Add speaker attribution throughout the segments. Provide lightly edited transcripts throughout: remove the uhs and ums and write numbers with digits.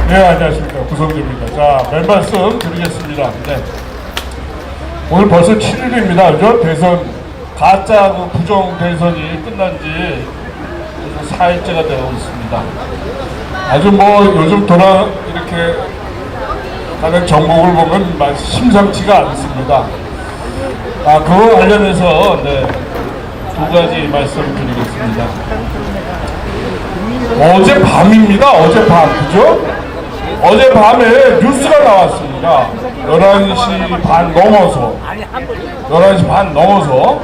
Speaker 1: 네, 안녕하십니까. 구성재입니다. 자, 맨 말씀 드리겠습니다. 네. 오늘 벌써 7일입니다. 그죠? 대선, 가짜 부정 대선이 끝난 지 4일째가 되고 있습니다. 아주 요즘 이렇게 가는 정보를 보면 심상치가 않습니다. 그거 관련해서, 네, 두 가지 말씀을 드리겠습니다. 어젯밤입니다. 어젯밤, 그죠? 어젯밤에 뉴스가 나왔습니다. 11시 반 넘어서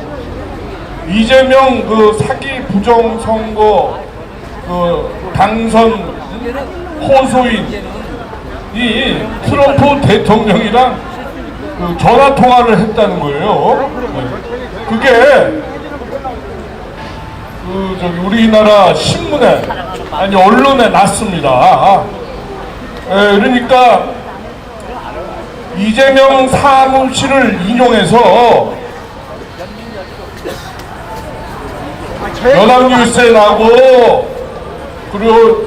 Speaker 1: 이재명 사기 부정선거 당선 호소인이 트럼프 대통령이랑 전화 통화를 했다는 거예요. 네. 그게 우리나라 신문에 언론에 났습니다. 그러니까 이재명 사무실을 인용해서 연합뉴스에 나오고, 그리고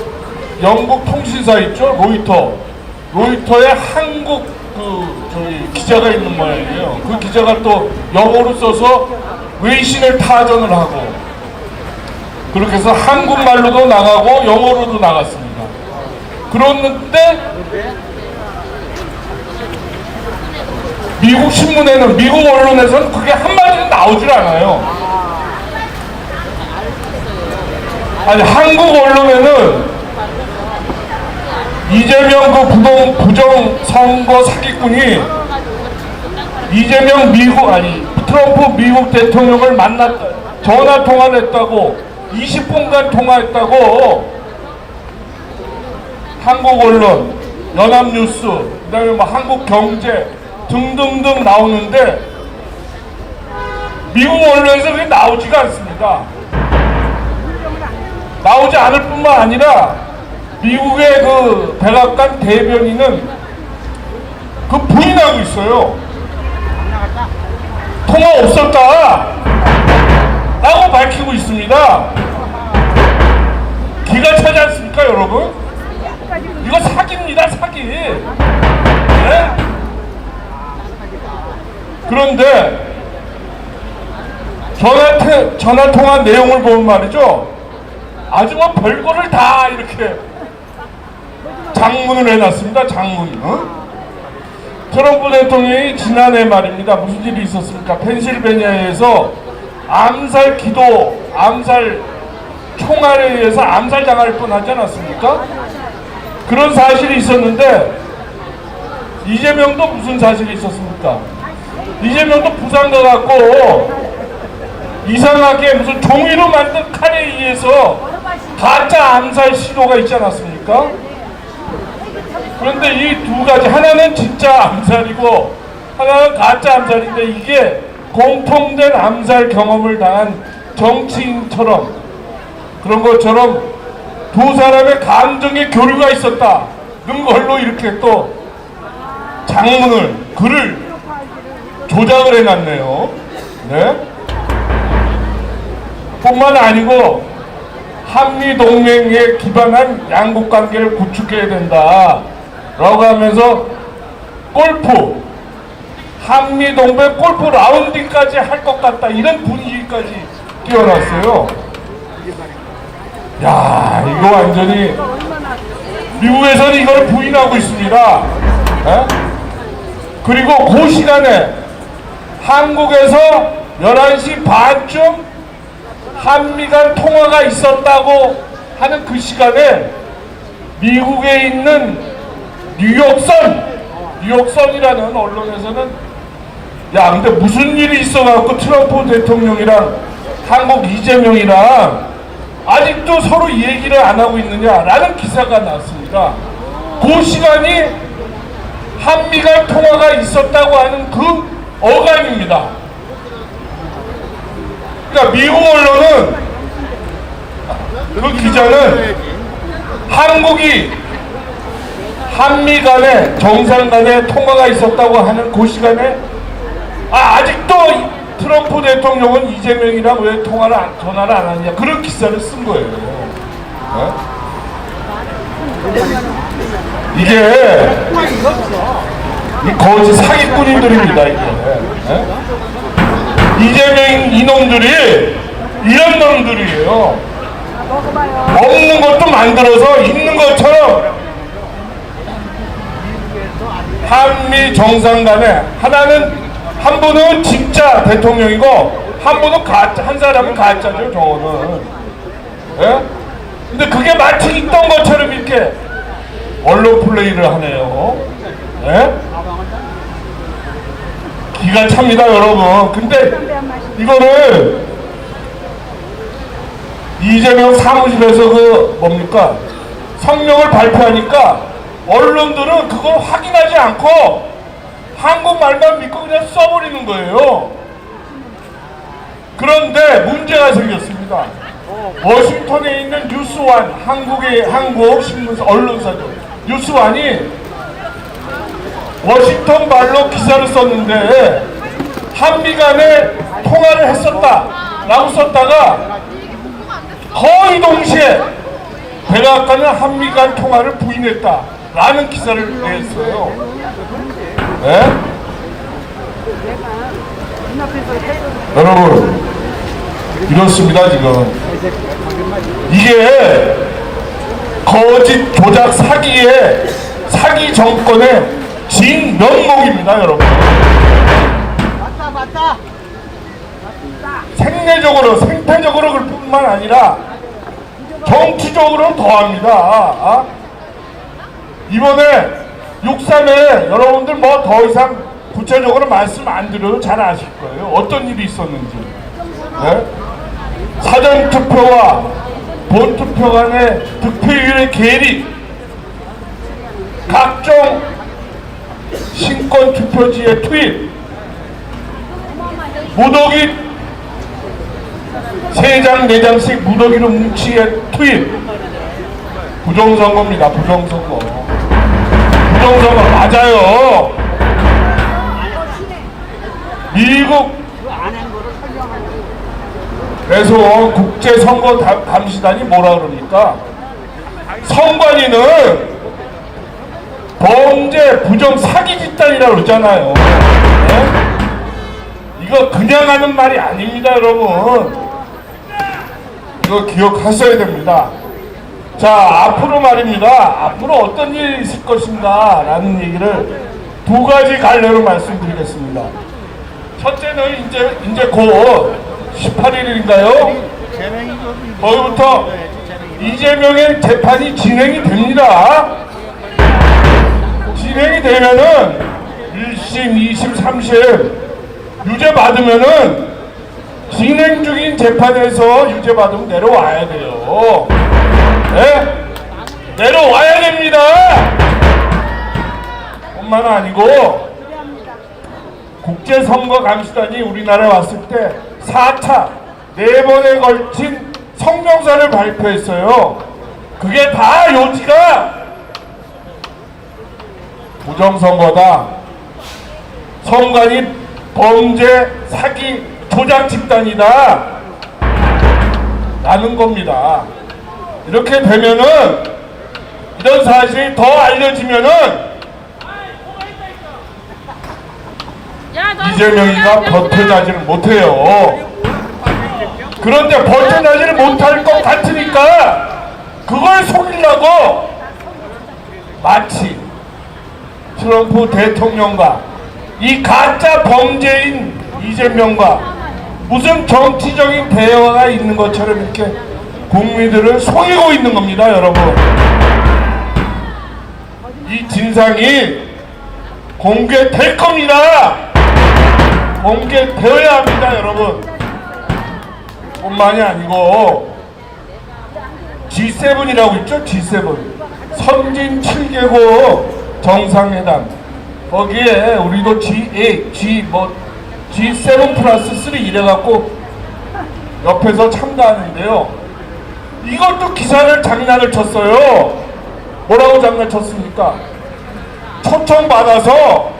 Speaker 1: 영국 통신사 있죠, 로이터에 한국 기자가 있는 모양이에요. 그 기자가 또 영어로 써서 외신을 타전을 하고, 그렇게 해서 한국말로도 나가고 영어로도 나갔습니다. 그런데 미국 신문에는, 미국 언론에서는 그게 한마디도 나오질 않아요. 아니, 한국 언론에는 이재명 부정선거 사기꾼이 트럼프 미국 대통령을 전화 통화를 했다고, 20분간 통화했다고 한국 언론, 연합뉴스, 그 다음에 한국경제 등등등 나오는데 미국 언론에서 그게 나오지가 않습니다. 나오지 않을 뿐만 아니라 미국의 백악관 대변인은 부인하고 있어요. 통화 없었다 라고 밝히고 있습니다. 기가 차지 않습니까, 여러분? 이거 사기입니다, 사기. 네? 그런데 전화통화 내용을 보면 말이죠, 아주 별거를 다 이렇게 장문을 해놨습니다. 장문. 트럼프 대통령이 지난해 말입니다. 무슨 일이 있었습니까? 펜실베니아에서 암살 총알에 의해서 암살당할 뻔하지 않았습니까? 그런 사실이 있었는데, 이재명도 무슨 사실이 있었습니까? 이재명도 부산 가갖고 이상하게 무슨 종이로 만든 칼에 의해서 가짜 암살 시도가 있지 않았습니까? 그런데 이 두 가지, 하나는 진짜 암살이고 하나는 가짜 암살인데, 이게 공통된 암살 경험을 당한 정치인처럼, 그런 것처럼 두 사람의 감정의 교류가 있었다는 걸로 이렇게 또 글을 조작을 해놨네요. 네? 뿐만 아니고 한미동맹에 기반한 양국관계를 구축해야 된다 라고 하면서 한미동맹 골프 라운딩까지 할 것 같다, 이런 분위기까지 띄워놨어요. 야, 이거 완전히 미국에서는 이걸 부인하고 있습니다. 에? 그리고 그 시간에 한국에서 11시 반쯤 한미 간 통화가 있었다고 하는 그 시간에 미국에 있는 뉴욕선이라는 언론에서는, 근데 무슨 일이 있어갖고 트럼프 대통령이랑 한국 이재명이랑 아직도 서로 얘기를 안 하고 있느냐라는 기사가 나왔습니다. 그 시간이 한미 간 통화가 있었다고 하는 그 어간입니다. 그러니까 미국 언론은, 그 기자는 한국이 한미 간에 정상 간에 통화가 있었다고 하는 그 시간에 아직도 트럼프 대통령은 이재명이랑 왜 전화를 안 하느냐, 그런 기사를 쓴 거예요. 네? 이게 이 거짓 사기꾼들입니다. 이게 이재명 이놈들이 이런 놈들이에요. 없는 것도 만들어서 있는 것처럼 한미 정상 간에 한 분은 진짜 대통령이고 한 분은 가짜, 한 사람은 가짜죠. 저거는. 예? 근데 그게 마치 있던 것처럼 이렇게 언론 플레이를 하네요. 예? 기가 찹니다, 여러분. 근데 이거를 이재명 사무실에서 뭡니까? 성명을 발표하니까 언론들은 그걸 확인하지 않고 한국말만 믿고 그냥 써버리는 거예요. 그런데 문제가 생겼습니다. 워싱턴에 있는 뉴스완, 한국 신문사, 언론사죠. 뉴스완이 워싱턴 말로 기사를 썼는데 한미 간에 통화를 했었다라고 썼다가 거의 동시에 백악관은 한미 간 통화를 부인했다라는 기사를 냈어요. 네? 여러분 이렇습니다. 지금 이게 거짓 조작 사기의 사기 정권의 진면목입니다. 여러분 맞다. 생태적으로 그럴 뿐만 아니라 정치적으로 더합니다. 이번에 6.3에 여러분들 뭐 더 이상 구체적으로 말씀 안 드려도 잘 아실 거예요. 어떤 일이 있었는지. 네? 사전투표와 본투표 간의 득표율의 괴리, 각종 신권투표지의 투입, 무더기 3장 4장씩 무더기로 뭉치의 투입, 부정선거입니다. 부정선거 맞아요. 미국에서 국제선거감시단이 뭐라 그러니까 선관위는 범죄 부정 사기 집단이라고 그러잖아요. 네? 이거 그냥 하는 말이 아닙니다. 여러분 이거 기억하셔야 됩니다. 자, 앞으로 말입니다. 앞으로 어떤 일이 있을 것인가 라는 얘기를 2가지 갈래로 말씀드리겠습니다. 첫째는 이제 곧 18일인가요? 거기부터 이재명의 재판이 진행이 됩니다. 진행이 되면은 1심, 2심, 3심 유죄 받으면은 진행 중인 재판에서 유죄 받으면 내려와야 돼요. 네? 내려와야 됩니다. 뿐만 아니고 국제선거감시단이 우리나라에 왔을 때 4차 4번에 걸친 성명서를 발표했어요. 그게 다 요지가 부정선거다, 선관위 범죄 사기 조작 집단이다 라는 겁니다. 이렇게 되면은 이런 사실이 더 알려지면은 이재명이가 버텨나지를 못해요. 그런데 버텨나지를 못할 것 같으니까 그걸 속이려고 마치 트럼프 대통령과 이 가짜 범죄인 이재명과 무슨 정치적인 대화가 있는 것처럼 이렇게 국민들을 속이고 있는 겁니다. 여러분 이 진상이 공개될 겁니다. 공개되어야 합니다. 여러분 뿐만이 아니고 G7이라고 있죠. G7 선진 7개국 정상회담, 거기에 우리도 G7 플러스 3 이래갖고 옆에서 참가하는데요. 이것도 기사를 장난을 쳤어요. 뭐라고 장난쳤습니까? 초청받아서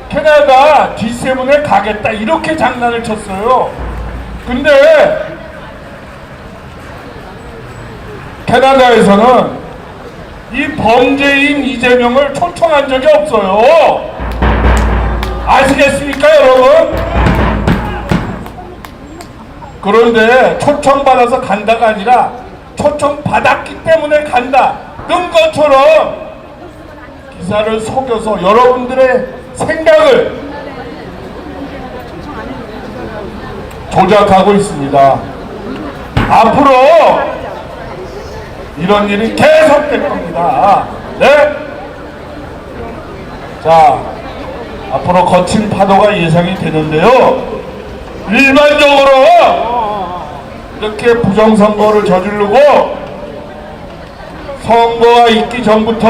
Speaker 1: 캐나다 G7에 가겠다 이렇게 장난을 쳤어요. 근데 캐나다에서는 이 범죄인 이재명을 초청한 적이 없어요. 아시겠습니까, 여러분? 그런데 초청받아서 간다가 아니라 초청받았기 때문에 간다는 것처럼 기사를 속여서 여러분들의 생각을 조작하고 있습니다. 앞으로 이런 일이 계속될 겁니다. 네? 자, 앞으로 거친 파도가 예상이 되는데요. 일반적으로 이렇게 부정선거를 저지르고 선거가 있기 전부터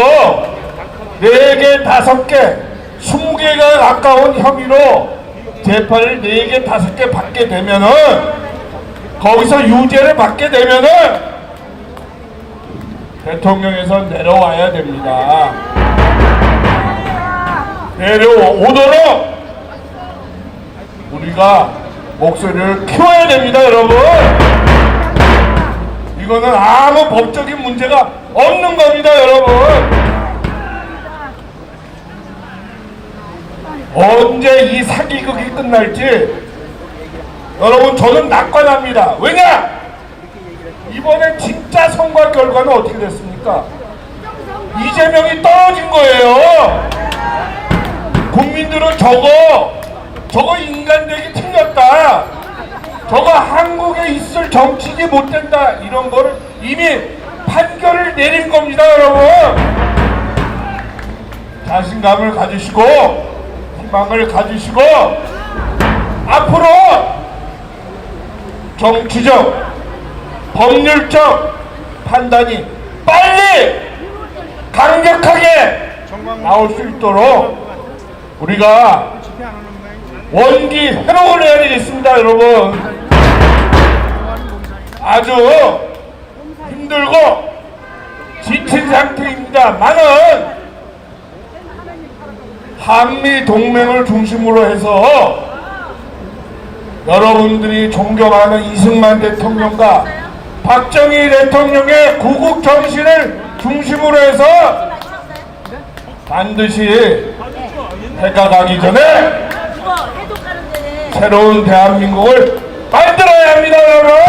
Speaker 1: 4개, 5개, 20개가 가까운 혐의로 재판을 4개, 5개 받게 되면은 거기서 유죄를 받게 되면은 대통령에서 내려와야 됩니다. 내려오도록 우리가 목소리를 키워야 됩니다, 여러분. 이거는 아무 법적인 문제가 없는 겁니다, 여러분. 언제 이 사기극이 끝날지 여러분 저는 낙관합니다. 왜냐? 이번에 진짜 선거 결과는 어떻게 됐습니까? 이재명이 떨어진 거예요. 국민들은 저거 인간되기 틀렸다, 저거 한국에 있을 정치인이 못된다, 이런 거를 이미 판결을 내린 겁니다, 여러분. 자신감을 가지시고 희망을 가지시고 앞으로 정치적, 법률적 판단이 빨리 강력하게 나올 수 있도록 우리가 원기 회복을 해야 되겠습니다, 여러분. 아주 힘들고 지친 상태입니다만은 한미 동맹을 중심으로 해서 여러분들이 존경하는 이승만 대통령과 박정희 대통령의 구국 정신을 중심으로 해서 반드시 해가 가기 전에 새로운 대한민국을 만들어야 합니다, 여러분.